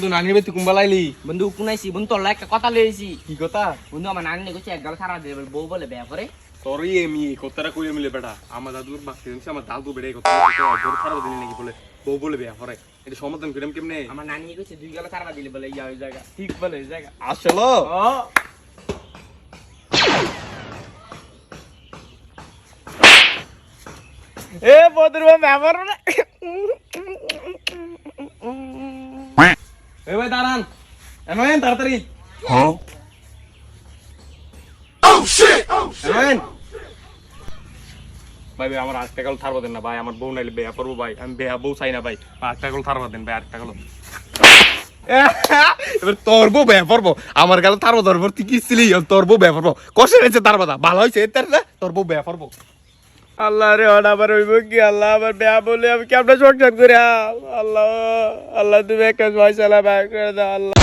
বন্ধু নানি বেতি কুম্বা লাইলি বন্ধু কুনাইছি বন্ধু তোর একটা কথা লইছি কি কথা বন্ধু আমার নানি কইছে এক গাল সারা দেবে বউ বলে বিয়া করে তোরই এমি কথাটা কই মিলে বেটা আমার দাদুর বাকি দিনছে আমার দাদু বেড়ে কথা জোর খারাপ দিন নাকি বলে বউ বলে বিয়া করে এটা সমাধান কইরাম কেমনে আমার নানি কইছে দুই গাল সারা দিলে বলে ইয়া ওই জায়গা ঠিক বলে ওই জায়গা আসলে ও এ বদরু মেমর না এ ভাই দাঁড়ান এমন তাড়াতাড়ি Huh? এমন ভাই ভাই আমার 8 টাকা থারবা দেন না ভাই আমার বউ নাইলে বিয়া করব ভাই আমি বিয়া বউ চাই না ভাই 8 টাকা থারবা দেন ভাই 8 টাকা এবার তোর বউ বিয়া করবো আমার গালে থারবা ধরবো তুই কি ছিলি তোর বউ বিয়া করবো কষ্ট হয়েছে তার বাদা ভালো হয়েছে তোর বউ বিয়া করবো আল্লাহ রে ওটা আবার হইব কি আল্লাহ আবার বিয়া বলে আমি কেমন সংসার করে আল্লাহ আল্লাহ তুমি একটা ফয়সালা বের করে দাও আল্লাহ